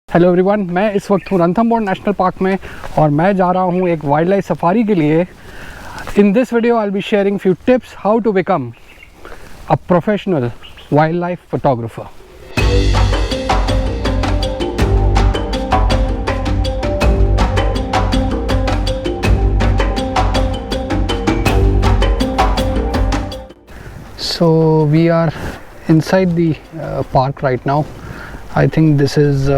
Hello everyone, मैं इस वक्त हूँ रणथंबोर नेशनल पार्क में और मैं जा रहा हूँ एक वाइल्ड लाइफ सफारी के लिए। In this video I will be sharing few tips how to become a professional wild life photographer. So we are inside the park right now. I think this is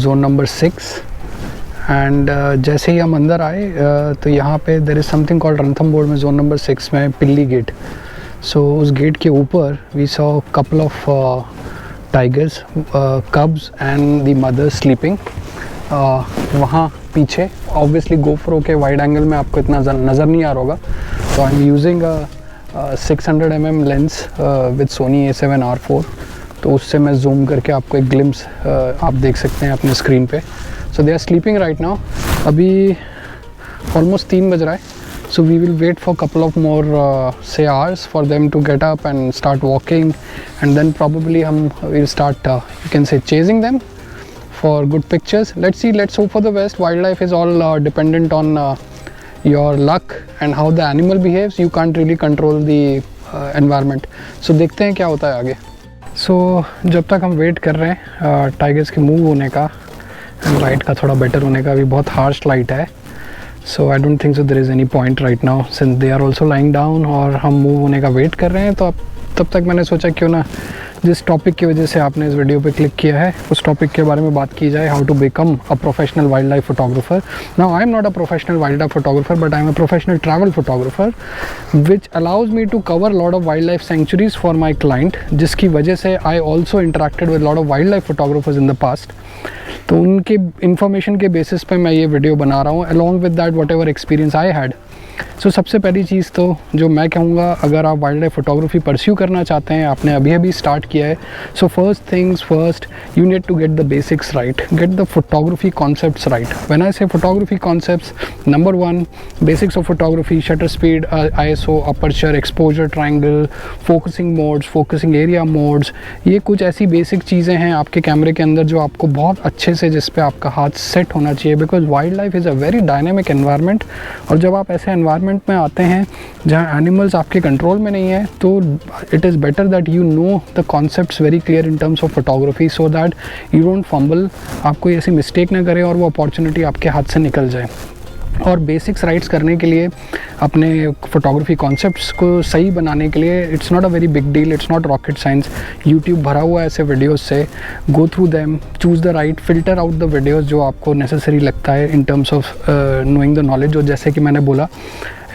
zone number 6 and जैसे ही हम अंदर आए तो यहाँ पे there is something called Ranthambore में zone number 6 में पिल्ली गेट। So उस गेट के ऊपर we saw couple of tigers, cubs and the mother sleeping. वहाँ पीछे obviously GoPro के वाइड एंगल में आपको इतना नज़र नहीं आ रहा होगा, तो I am using 600mm lens with Sony A7R4, तो उससे मैं जूम करके आपको एक ग्लिम्स आप देख सकते हैं अपने स्क्रीन पे। So they are sleeping right now. अभी ऑलमोस्ट 3 बज रहा है, so we will wait for couple of more say hours for them to get up and start walking and then probably हम will start you can say chasing them for good pictures. Let's see, let's hope for the best. Wild life is all dependent on your luck and how the animal behaves. You can't really control the environment. So देखते हैं क्या होता है आगे। So जब तक हम wait कर रहे हैं टाइगर्स के मूव होने का एंड लाइट का थोड़ा बेटर होने का, अभी बहुत हार्श लाइट है, so I don't think so there is any point right now since they are also lying down और हम मूव होने का वेट कर रहे हैं। तो अब तब तक मैंने सोचा क्यों ना जिस टॉपिक की वजह से आपने इस वीडियो पे क्लिक किया है उस टॉपिक के बारे में बात की जाए, how to become a professional wild life photographer. Now I am not a professional wild life photographer but I am a professional travel photographer which allows me to cover lot of wildlife sanctuaries for my client, जिसकी वजह से I also interacted with lot of wildlife photographers in the past. तो उनके information के basis पे मैं ये video बना रहा हूँ along with that whatever experience I had. So सबसे पहली चीज़ तो जो मैं कहूँगा, अगर आप वाइल्ड लाइफ फोटोग्राफी परस्यू करना चाहते हैं, आपने अभी स्टार्ट किया है, so first things first, you need to get the basics right, get the photography concepts right. When I say photography concepts, number 1 basics of photography, shutter speed, ISO, aperture, exposure, triangle, focusing modes, focusing area modes, ये कुछ ऐसी basic चीज़ें हैं आपके कैमरे के अंदर जो आपको बहुत अच्छे से, जिस पे आपका हाथ सेट होना चाहिए, because wild life is a very dynamic environment. और जब आप ऐसे एनवायरनमेंट में आते हैं जहाँ एनिमल्स आपके कंट्रोल में नहीं है, तो it is better that you know the concepts very clear in terms of photography so that you don't fumble, आप कोई ऐसी मिस्टेक ना करें और वो अपॉर्चुनिटी आपके हाथ से निकल जाए। और बेसिक्स राइट्स करने के लिए, अपने फोटोग्राफी कॉन्सेप्ट्स को सही बनाने के लिए, it's not a very big deal, it's not rocket science. YouTube भरा हुआ है ऐसे वीडियोस से, go through them, choose the right, filter out the videos जो आपको नेसेसरी लगता है in terms of knowing the knowledge. और जैसे कि मैंने बोला,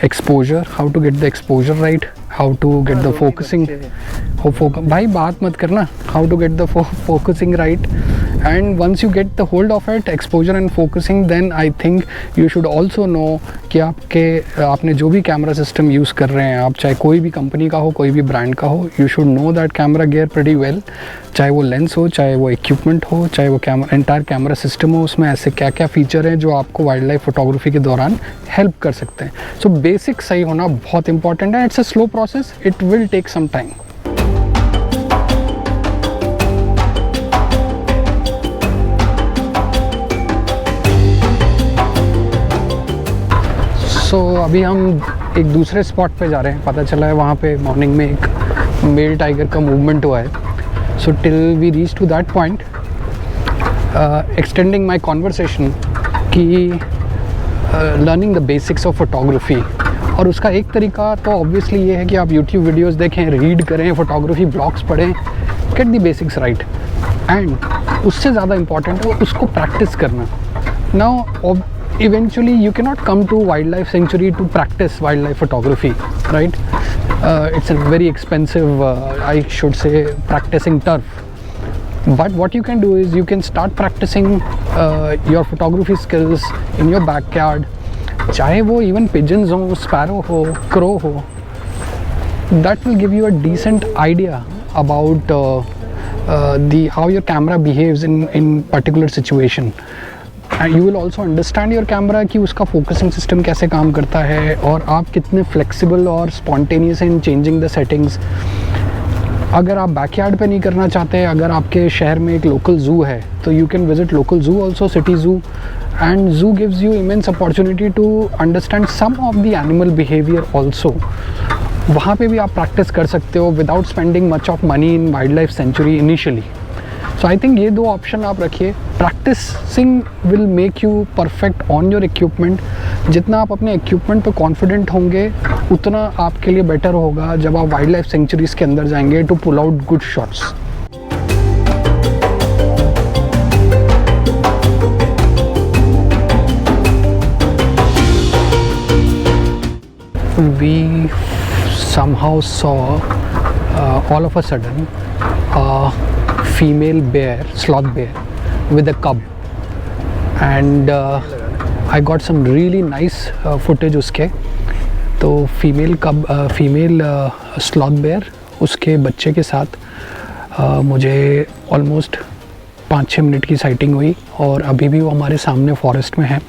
exposure, how to get the exposure right, how to get the focusing, भाई बात मत करना, how to get the focusing right. And once you get the hold of it, exposure and focusing, then I think you should also know कि आपने जो भी camera system use कर रहे हैं, आप चाहे कोई भी कंपनी का हो, कोई भी ब्रांड का हो, you should know that camera gear pretty well। चाहे वो लेंस हो, चाहे वो इक्विपमेंट हो, चाहे वो एंटायर कैमरा सिस्टम हो, उसमें ऐसे क्या क्या फ़ीचर हैं जो आपको वाइल्ड लाइफ फोटोग्राफी के दौरान हेल्प कर सकते हैं। सो बेसिक सही होना बहुत इंपॉर्टेंट है। It's a slow process, it will take some time. So अभी हम एक दूसरे स्पॉट पे जा रहे हैं। पता चला है वहाँ पे मॉर्निंग में एक मेल टाइगर का मूवमेंट हुआ है। So till we reach to that point, extending my conversation कि learning the basics of photography. और उसका एक तरीका तो ऑब्वियसली ये है कि आप यूट्यूब वीडियोस देखें, रीड करें, फोटोग्राफी ब्लॉग्स पढ़ें, gate the basics right. And उससे ज़्यादा इम्पॉर्टेंट है उसको प्रैक्टिस करना। Now eventually you cannot come to wildlife sanctuary to practice wildlife photography, right? It's a very expensive, I should say, practicing turf. But what you can do is you can start practicing your photography skills in your backyard. चाहे वो even pigeons हो, sparrow हो, crow हो, that will give you a decent idea about how your camera behaves in particular situation. And you will also understand your camera कि उसका focusing system कैसे काम करता है और आप कितने फ्लेक्सिबल और spontaneous in changing the settings. अगर आप बैकयार्ड पे नहीं करना चाहते, अगर आपके शहर में एक लोकल ज़ू है तो you can visit local zoo also, city zoo, and zoo gives you immense opportunity to understand some of the animal behaviour also. वहाँ पे भी आप प्रैक्टिस कर सकते हो without spending much of money in wild life sanctuary initially. So I think ये 2 option आप रखिए। Practising will make you perfect on your equipment. जितना आप अपने इक्विपमेंट पे कॉन्फिडेंट होंगे उतना आपके लिए बेटर होगा जब आप वाइल्ड लाइफ सेंचुरीज़ के अंदर जाएंगे to pull out good shots. We somehow saw all of a sudden a female bear, sloth bear with a cub, and I got some really nice footage उसके। तो female sloth bear उसके बच्चे के साथ मुझे ऑलमोस्ट 5-6 मिनट की sighting हुई, और अभी भी वो हमारे सामने फॉरेस्ट में है।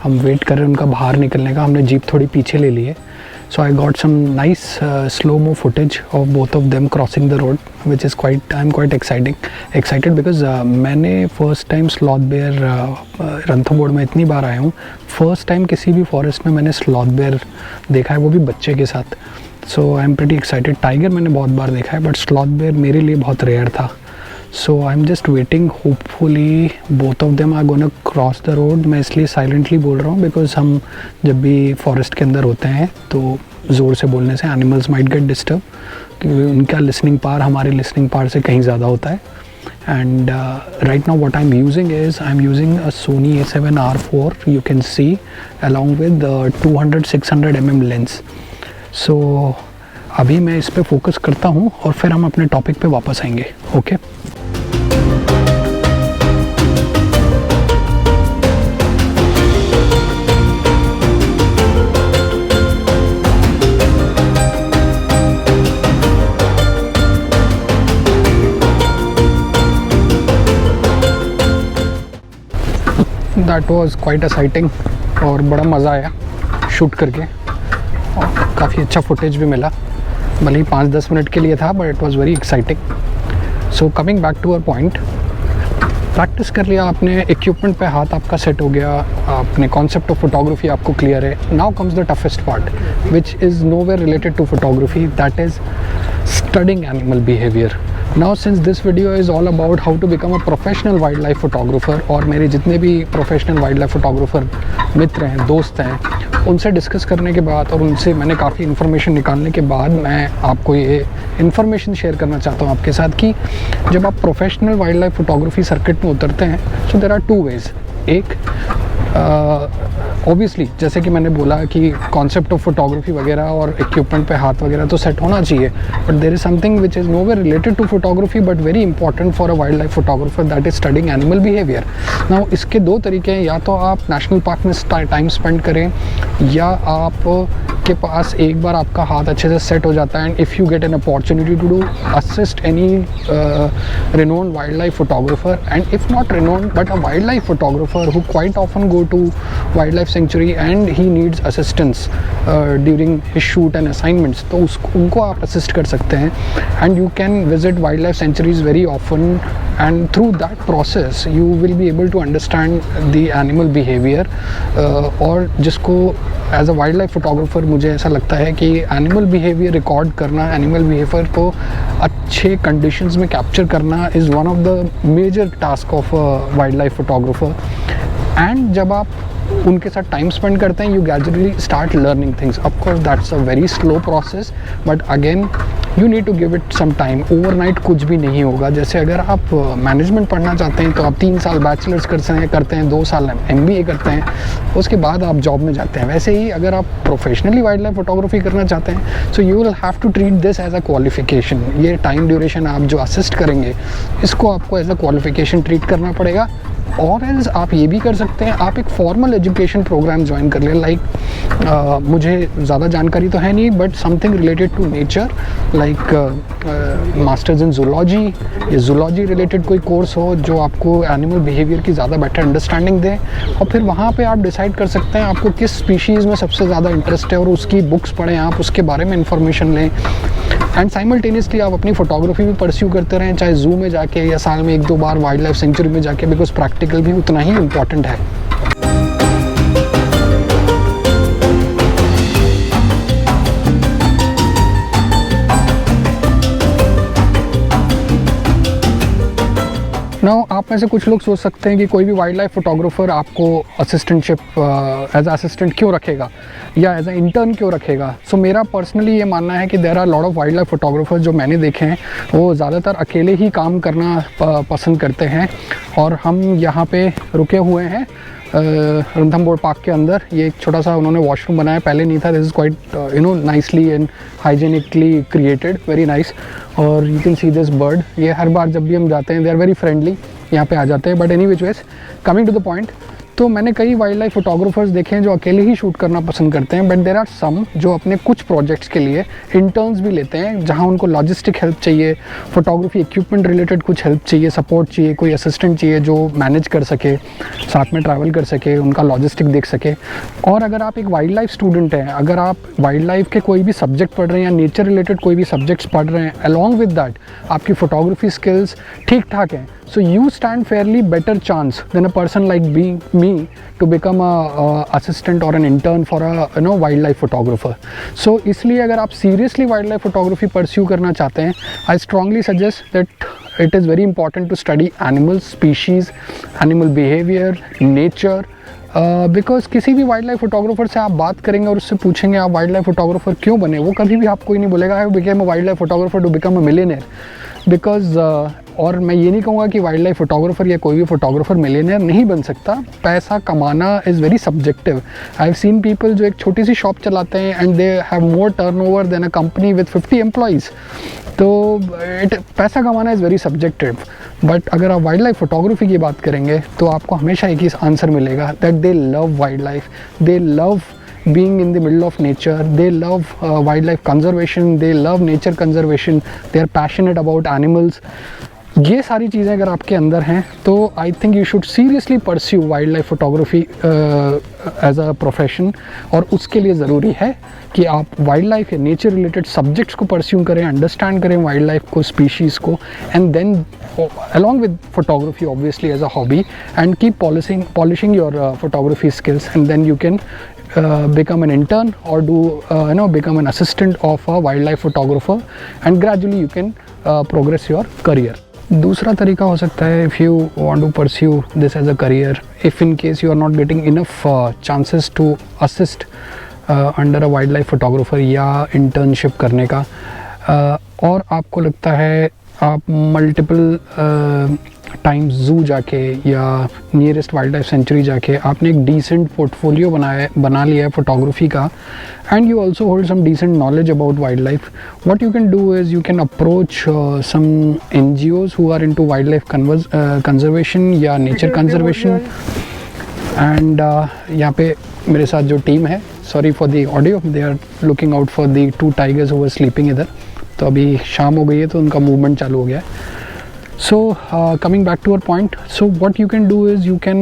हम वेट कर रहे हैं उनका बाहर निकलने का। हमने जीप थोड़ी पीछे ले ली है। So I got some nice slow-mo footage of both of them crossing the road, which is I'm quite excited because मैंने first time sloth bear Ranthambore में इतनी बार आया हूँ, first time किसी भी forest में मैंने sloth bear देखा है, वो भी बच्चे के साथ। So I'm pretty excited। Tiger मैंने बहुत बार देखा है, but sloth bear मेरे लिए बहुत rare था। So I'm just waiting, hopefully both of them are gonna cross the road। मैं इसलिए silently बोल रहा हूँ because हम जब भी forest के अंदर होते हैं तो ज़ोर से बोलने से animals might get disturbed, क्योंकि उनका listening power हमारे listening power से कहीं ज़्यादा होता है। And right now what I'm using a Sony A7R4, you can see, along with the 200-600 mm lens। So अभी मैं इस पे फोकस करता हूँ और फिर हम अपने टॉपिक पे वापस आएंगे। Okay that was quite a sighting, और बड़ा मज़ा आया शूट करके, और काफ़ी अच्छा फुटेज भी मिला। भले ही 5-10 मिनट के लिए था, but it was very exciting. So coming back to our point, practice कर लिया आपने, इक्विपमेंट पे हाथ आपका सेट हो गया, अपने कॉन्सेप्ट ऑफ फोटोग्राफी आपको क्लियर है। Now comes the toughest part which is nowhere related to photography, that is studying animal behavior। Now since this video is all about how to become a professional wildlife photographer, और मेरे जितने भी professional wildlife photographer मित्र हैं, दोस्त हैं, उनसे discuss करने के बाद और उनसे मैंने काफ़ी इन्फॉर्मेशन निकालने के बाद मैं आपको ये इन्फॉर्मेशन शेयर करना चाहता हूँ आपके साथ कि जब आप professional wild life photography circuit में उतरते हैं, सो देयर आर 2 वेज। एक ऑब्वियसली जैसे कि मैंने बोला कि कॉन्सेप्ट ऑफ फोटोग्राफी वगैरह और इक्विपमेंट पे हाथ वगैरह तो सेट होना चाहिए, but there is something which is nowhere related to photography but very important for a wild life photographer, that is studying animal behaviour. Now इसके 2 तरीके हैं, या तो आप नेशनल पार्क में टाइम स्पेंड करें, या आप के पास एक बार आपका हाथ अच्छे से सेट हो जाता है, and if you get an opportunity to do assist any renowned wildlife photographer, and if not renowned but a wildlife photographer who quite often go to wildlife sanctuary and he needs assistance during his shoot and assignments, तो उनको आप assist कर सकते हैं, and you can visit wildlife sanctuaries very often, and through that process you will be able to understand the animal behavior। और जिसको as a wild life photographer मुझे ऐसा लगता है कि एनिमल बिहेवियर रिकॉर्ड करना, एनिमल बिहेवियर को अच्छे कंडीशंस में कैप्चर करना is one of the major task of wild life photographer. And जब आप उनके साथ टाइम स्पेंड करते हैं, you gradually start learning things. Of course that's a very slow process, but again you need to give it some time. Overnight कुछ भी नहीं होगा। जैसे अगर आप मैनेजमेंट पढ़ना चाहते हैं तो आप 3 साल बैचलर्स करते हैं, 2 साल MBA करते हैं, उसके बाद आप जॉब में जाते हैं। वैसे ही अगर आप प्रोफेशनली वाइल्ड लाइफ फोटोग्राफी करना चाहते हैं, so you will have to treat this as a qualification. ये टाइम ड्यूरेशन आप जो असिस्ट करेंगे, इसको आपको एज अ क्वालिफिकेशन ट्रीट करना पड़ेगा। और एल्स आप ये भी कर सकते हैं, आप एक फॉर्मल एजुकेशन प्रोग्राम ज्वाइन कर लें। लाइक मुझे ज़्यादा जानकारी तो है नहीं, but something related to nature, like masters in zoology या जूलॉजी रिलेटेड कोई कोर्स हो जो आपको एनिमल बिहेवियर की ज़्यादा बेटर अंडरस्टैंडिंग दे, और फिर वहाँ पे आप डिसाइड कर सकते हैं आपको किस स्पीशीज़ में सबसे ज़्यादा इंटरेस्ट है, और उसकी बुक्स पढ़ें, आप उसके बारे में इंफॉर्मेशन लें। एंड साइमल्टेनियसली आप अपनी फ़ोटोग्राफी भी परस्यू करते रहें, चाहे ज़ू में जाके या साल में 1-2 बार वाइल्ड लाइफ सेंचुरी में जाके, बिकॉज प्रैक्टिकल भी उतना ही इम्पॉर्टेंट है। नाउ आप में से कुछ लोग सोच सकते हैं कि कोई भी वाइल्ड लाइफ फोटोग्राफर आपको असिस्टेंटशिप एज असिस्टेंट क्यों रखेगा या एज अ इंटर्न क्यों रखेगा। सो मेरा पर्सनली ये मानना है कि there are lot of wild life photographer जो मैंने देखे हैं वो ज़्यादातर अकेले ही काम करना पसंद करते हैं। और हम यहाँ पे रुके हुए हैं रणथंभौर पार्क के अंदर। ये एक छोटा सा उन्होंने वॉशरूम बनाया, पहले नहीं था। This is quite nicely and hygienically created, very nice. और you can see this bird. ये हर बार जब भी हम जाते हैं दे आर वेरी फ्रेंडली, यहाँ पे आ जाते हैं। But any which ways, coming to the point, तो मैंने कई वाइल्ड लाइफ फोटोग्राफर्स देखे हैं जो अकेले ही शूट करना पसंद करते हैं। बट देर आर सम जो अपने कुछ प्रोजेक्ट्स के लिए इंटर्न्स भी लेते हैं, जहाँ उनको लॉजिस्टिक हेल्प चाहिए, फोटोग्राफी इक्विपमेंट रिलेटेड कुछ हेल्प चाहिए, सपोर्ट चाहिए, कोई असिस्टेंट चाहिए जो मैनेज कर सके, साथ में ट्रैवल कर सके, उनका लॉजिस्टिक देख सके। और अगर आप एक वाइल्ड लाइफ स्टूडेंट हैं, अगर आप वाइल्ड लाइफ के कोई भी सब्जेक्ट पढ़ रहे हैं या नेचर रिलेटेड कोई भी सब्जेक्ट्स पढ़ रहे हैं, अलॉन्ग विद दैट आपकी फोटोग्राफी स्किल्स ठीक ठाक हैं, so you stand fairly better chance than a person like me to become a assistant or an intern for a wildlife photographer. So इसलिए अगर आप seriously wildlife photography pursue करना चाहते हैं, I strongly suggest that it is very important to study animals, species, animal behavior, nature. Because किसी भी wild life photographer से आप बात करेंगे और उससे पूछेंगे आप वाइल्ड लाइफ फोटोग्राफर क्यों बने, वो कभी भी आपको ही नहीं बोलेगा I became a wild life photographer to become a millionaire. Because और मैं ये नहीं कहूँगा कि वाइल्ड लाइफ फोटोग्राफर या कोई भी फोटोग्राफर मिलियनेयर नहीं बन सकता। पैसा कमाना is very subjective. I have seen people जो एक छोटी सी शॉप चलाते हैं and they have more turnover than a company with 50 employees. तो पैसा कमाना इज़ वेरी सब्जेक्टिव। बट अगर आप वाइल्ड लाइफ फोटोग्राफी की बात करेंगे तो आपको हमेशा एक ही आंसर मिलेगा, that they love wild life, they love being in the middle of nature, they love wildlife conservation, they love nature conservation, they are passionate about animals. ये सारी चीज़ें अगर आपके अंदर हैं तो I think you should seriously pursue wild life photography as a profession. और उसके लिए ज़रूरी है कि आप वाइल्ड लाइफ या नेचर रिलेटेड सब्जेक्ट्स को परस्यू करें, अंडरस्टैंड करें वाइल्ड लाइफ को, स्पीशीज़ को, and then along with photography obviously as a hobby, and keep polishing your photography skills, and then you can become an intern or do become an assistant of a wildlife photographer, and gradually you can progress your career. दूसरा तरीका हो सकता है, if you want to pursue this as a career, if in case you are not getting enough chances to assist under a wildlife photographer या internship करने का, और आपको लगता है आप मल्टीपल टाइम्स ज़ू जाके या नियरेस्ट वाइल्ड लाइफ सेंचुरी जाके आपने एक डिसेंट पोर्टफोलियो बना लिया है फोटोग्राफी का, and you also hold some decent knowledge about wildlife, what you can do is you can approach some NGOs who are into wildlife conservation या nature conservation. And यहाँ पे मेरे साथ जो टीम है, sorry for the audio, they are looking out for the 2 tigers who were sleeping इधर। तो अभी शाम हो गई है तो उनका मूवमेंट चालू हो गया है। So coming back to our point, so what you can do is you can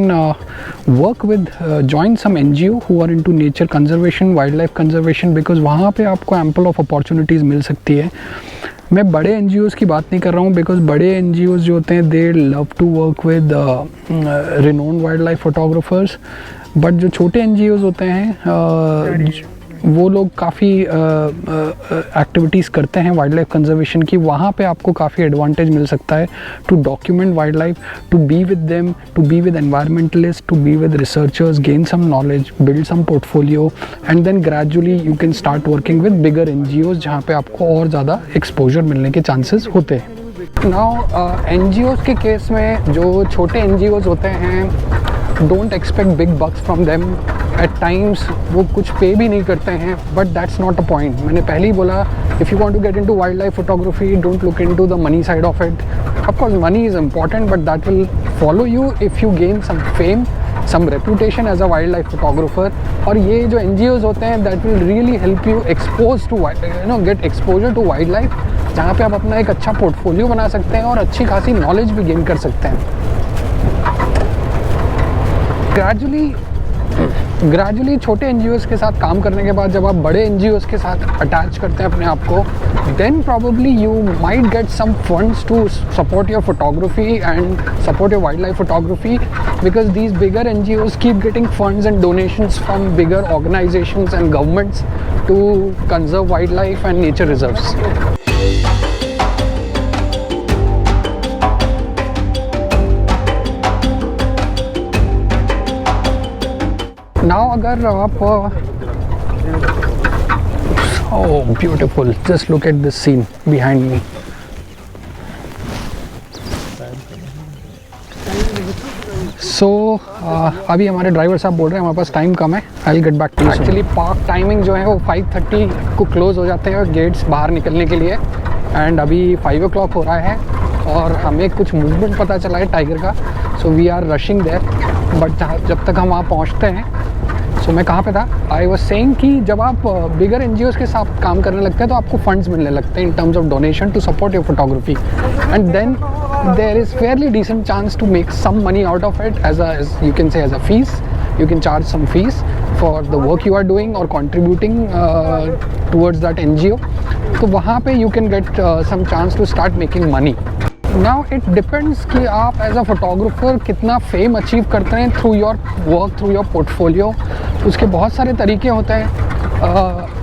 work with join some NGO who are into nature conservation, wildlife conservation, because वहाँ पे आपको ample of opportunities मिल सकती है। मैं बड़े NGOs की बात नहीं कर रहा हूँ, because बड़े NGOs जो होते हैं they love to work with renowned wildlife photographers, but जो छोटे NGOs होते हैं वो लोग काफ़ी एक्टिविटीज़ करते हैं वाइल्ड लाइफ कंजर्वेशन की। वहाँ पे आपको काफ़ी एडवांटेज मिल सकता है to document wildlife, to be with them, to be with environmentalist, to be with researchers, gain some knowledge, build some portfolio, and then gradually you can start working with bigger NGOs जहाँ पे आपको और ज़्यादा exposure मिलने के chances होते हैं। Now NGOs के केस में जो छोटे NGOs होते हैं, don't expect big bucks from them. At times वो कुछ पे भी नहीं करते हैं, but that's not a point. मैंने पहले ही बोला, if you want to get into wild life photography, don't look into the money side of it. Of course money is important, but that will follow you if you gain some fame, some reputation as a wild life photographer. और ये जो NGOs होते हैं that will really help you expose to get exposure to wildlife, जहाँ पे आप अपना एक अच्छा पोर्टफोलियो बना सकते हैं और अच्छी खासी नॉलेज भी गेन कर सकते हैं। ग्रेजुअली ग्रेजुअली छोटे NGOs के साथ काम करने के बाद जब आप बड़े NGOs के साथ अटैच करते हैं अपने आप को, then probably you might get some funds to support your photography and support your wildlife photography, because these bigger NGOs keep getting funds and donations from bigger organizations and governments to conserve wildlife and nature reserves. Now अगर आप oh beautiful, just look at this scene behind me. So अभी हमारे driver साहब बोल रहे हैं हमारे पास time कम है, I'll get back to you. Actually park timing जो है वो 5:30 को क्लोज हो जाते हैं गेट्स बाहर निकलने के लिए, एंड अभी 5 o'clock हो रहा है और हमें कुछ मूवमेंट पता चला है टाइगर का, so we are rushing there. But जब तक हम वहाँ पहुँचते हैं, सो मैं कहाँ पे था, आई वॉज सेइंग कि जब आप बिगर NGOs के साथ काम करने लगते हैं तो आपको फंड्स मिलने लगते हैं in terms of donation to support your photography, and then there is fairly decent chance to make some money out of it as you can say as a fees. You can charge some fees for the work you are doing or contributing towards that NGO. तो वहाँ पे you can get some chance to start making money. Now it depends कि आप as a photographer कितना fame achieve करते हैं through your work, through your portfolio. उसके बहुत सारे तरीके होते हैं.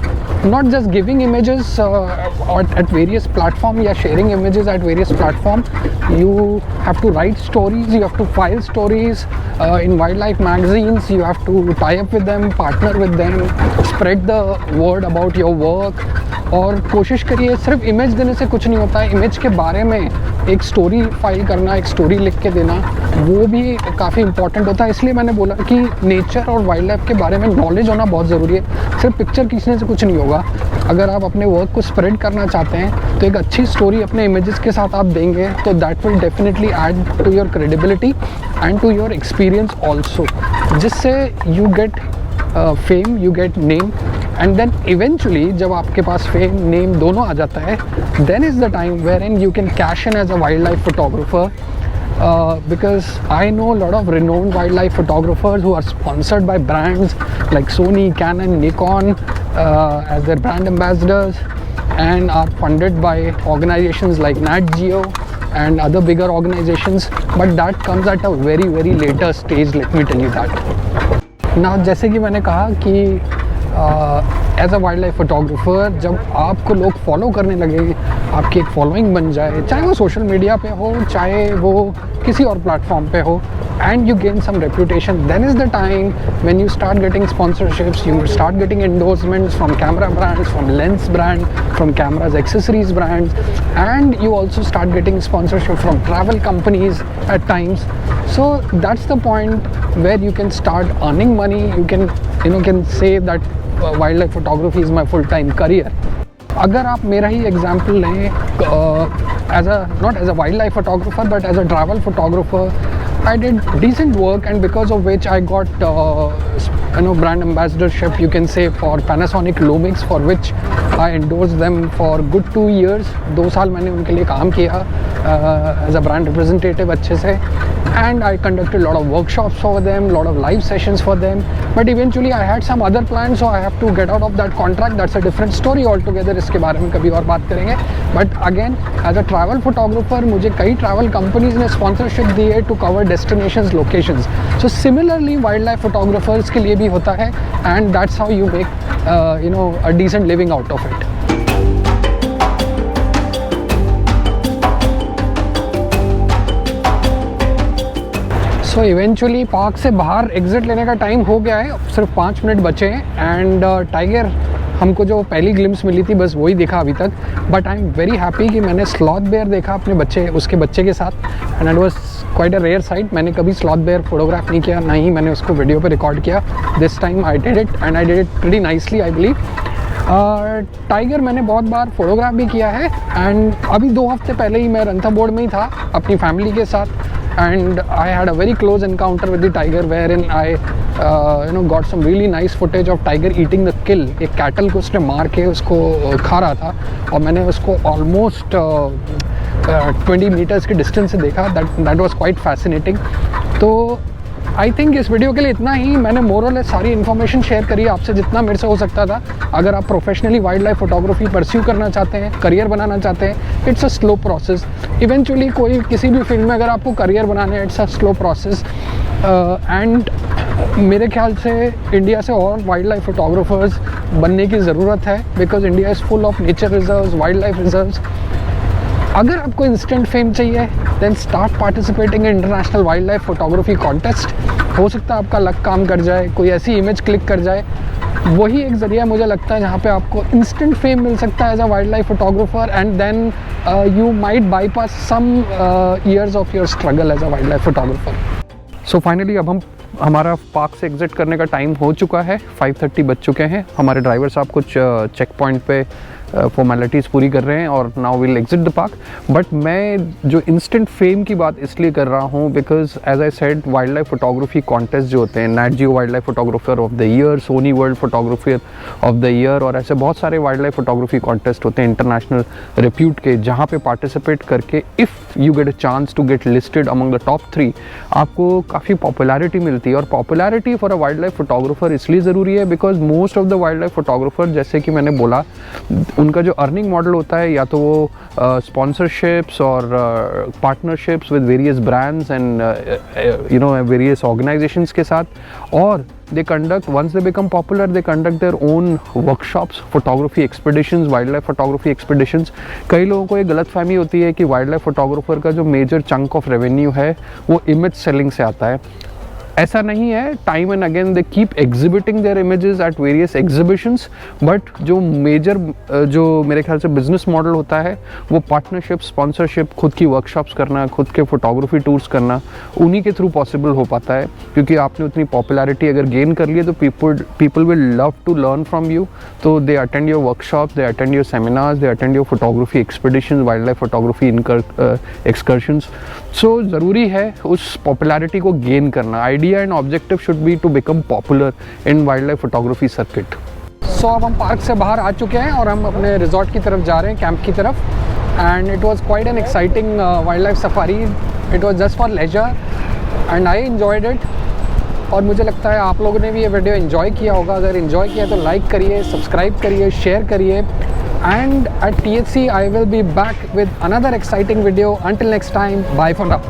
Not just giving images at various platform या sharing images at various platform. You have to write stories, you have to file stories in wildlife magazines, you have to tie up with them, partner with them, spread the word about your work. और कोशिश करिए, सिर्फ image देने से कुछ नहीं होता है, इमेज के बारे में एक स्टोरी फाइल करना, एक स्टोरी लिख के देना, वो भी काफ़ी इंपॉर्टेंट होता है. इसलिए मैंने बोला कि नेचर और वाइल्ड लाइफ के बारे में नॉलेज होना बहुत ज़रूरी है. सिर्फ पिक्चर खींचने से कुछ नहीं होगा. अगर आप अपने वर्क को स्प्रेड करना चाहते हैं तो एक अच्छी स्टोरी अपने इमेजेस के साथ आप देंगे तो that will definitely add to your credibility and to your experience also, जिससे you get fame, you get name, and then eventually जब आपके पास फेम नेम दोनों आ जाता है, then is the time where in you can cash in as a wild life photographer. Because I know a lot of renowned wildlife photographers who are sponsored by brands like Sony, Canon, Nikon as their brand ambassadors, and are funded by organizations like Nat Geo and other bigger organizations, but that comes at a very very later stage, let me tell you that. Now जैसे कि मैंने कहा कि as a wild life photographer जब आपको लोग follow करने लगे, आपकी एक फॉलोइंग बन जाए, चाहे वो सोशल मीडिया पे हो, चाहे वो किसी और प्लेटफॉर्म पे हो, and you gain some reputation, then is the time when you start getting sponsorships, you start getting endorsements from camera brands, from lens brand, from cameras accessories brands, and you also start getting sponsorship from travel companies at times. So that's the point where you can start earning money. You can say that wildlife photography is my full-time career. अगर आप मेरा ही example लें, not as a wildlife photographer but as a travel photographer, I did decent work, and because of which I got brand ambassadorship, you can say, for Panasonic Lumix, for which I endorsed them for good 2 years. 2 साल मैंने उनके लिए काम किया as a brand representative अच्छे से, and I conducted a lot of workshops for them, lot of live sessions for them, but eventually I had some other plans, so I have to get out of that contract. That's a different story altogether. इसके बारे में कभी और बात करेंगे. But again, as a travel photographer, मुझे कई travel companies ने sponsorship दी है to cover destinations, locations. So similarly, wildlife photographers के लिए भी होता है, and that's how you make a decent living out of it. So eventually park से बाहर एग्ज़िट लेने का टाइम हो गया है, सिर्फ 5 मिनट बचे हैं, एंड टाइगर हमको जो पहली ग्लिम्स मिली थी बस वही दिखा अभी तक. But I am very happy कि मैंने स्लॉथ बेयर देखा अपने उसके बच्चे के साथ, and it was quite a rare sight. मैंने कभी स्लॉथ बेयर फोटोग्राफ नहीं किया, ना ही मैंने उसको वीडियो पे रिकॉर्ड किया. This time I did it, and I did it pretty nicely, I believe. Tiger मैंने बहुत बार फोटोग्राफ भी किया है, एंड अभी 2 हफ्ते पहले ही मैं रणथंबोर में ही था अपनी फैमिली के साथ, and I had a very close encounter with the tiger wherein I got some really nice footage of tiger eating the kill. एक कैटल को उसने मार के उसको खा रहा था, और मैंने उसको almost 20 meters के डिस्टेंस से देखा. that was quite fascinating. तो आई थिंक इस वीडियो के लिए इतना ही। मैंने मोर और लेस सारी इन्फॉर्मेशन शेयर करी आपसे जितना मेरे से हो सकता था। अगर आप professionally wild life photography pursue करना चाहते हैं, करियर बनाना चाहते हैं, it's a slow process. Eventually कोई किसी भी फील्ड में अगर आपको करियर बनाना है, it's a slow process. And मेरे ख्याल से इंडिया से और वाइल्ड लाइफ फोटोग्राफर्स बनने की ज़रूरत है, because India is full of nature reserves, wildlife reserves. अगर आपको इंस्टेंट फेम चाहिए, then start participating in international wild life photography contest. हो सकता है आपका लक काम कर जाए, कोई ऐसी इमेज क्लिक कर जाए। वही एक ज़रिया मुझे लगता है जहाँ पे आपको इंस्टेंट फेम मिल सकता है as a wild life photographer, and then you might bypass some years of your struggle as a wild life photographer. So finally अब हमारा पार्क से एग्ज़िट करने का टाइम हो चुका है। 5:30 बज चुके हैं। हमारे ड्राइवर साहब कुछ चेक पॉइंट पे फॉर्मेलिटीज़ पूरी कर रहे हैं और now will exit the park. But मैं जो इंस्टेंट फेम की बात इसलिए कर रहा हूँ because as I said, wild life photography contest जो होते हैं, Nat Geo wild life photographer of the year, Sony world photographer of the year, और ऐसे बहुत सारे वाइल्ड लाइफ फोटोग्राफी कॉन्टेस्ट होते हैं इंटरनेशनल रिप्यूट के, जहाँ पे पार्टिसिपेट करके if you get a chance to get listed among the top 3, आपको काफ़ी पॉपुलैरिटी मिलती है। और popularity for a wild life photographer इसलिए ज़रूरी है because most of the wild life photographer, जैसे कि मैंने बोला, उनका जो अर्निंग मॉडल होता है या तो वो स्पॉन्सरशिप्स और partnerships with various brands and various organisations के साथ, और they conduct, once they become popular, they conduct their own workshops, photography expeditions, wildlife photography expeditions। कई लोगों को ये गलत फहमी होती है कि वाइल्ड लाइफ फोटोग्राफर का जो मेजर चंक ऑफ रेवेन्यू है वो इमेज सेलिंग से आता है। ऐसा नहीं है। Time and again they keep exhibiting their images at various exhibitions, but जो मेजर जो मेरे ख्याल से बिजनेस मॉडल होता है वो पार्टनरशिप, स्पॉन्सरशिप, खुद की वर्कशॉप्स करना, खुद के फोटोग्राफी टूर्स करना, उन्हीं के थ्रू पॉसिबल हो पाता है। क्योंकि आपने उतनी पॉपुलैरिटी अगर गेन कर ली है तो people will love to learn from you, तो they attend your workshops, they attend your seminars, they attend your photography expeditions, wild life photography excursions. So ज़रूरी है उस पॉपुलैरिटी को गेन करना। Idea and objective should be to become popular in wild life photography circuit. So अब हम park से बाहर आ चुके हैं और हम अपने रिजॉर्ट की तरफ जा रहे हैं, कैंप की तरफ। And it was quite an exciting wild life safari. It was just for leisure and I enjoyed it. और मुझे लगता है आप लोगों ने भी ये वीडियो एंजॉय किया होगा। अगर एंजॉय किया तो लाइक करिए, सब्सक्राइब करिए, शेयर करिए। And at THC, I will be back with another exciting video. Until next time, bye for now.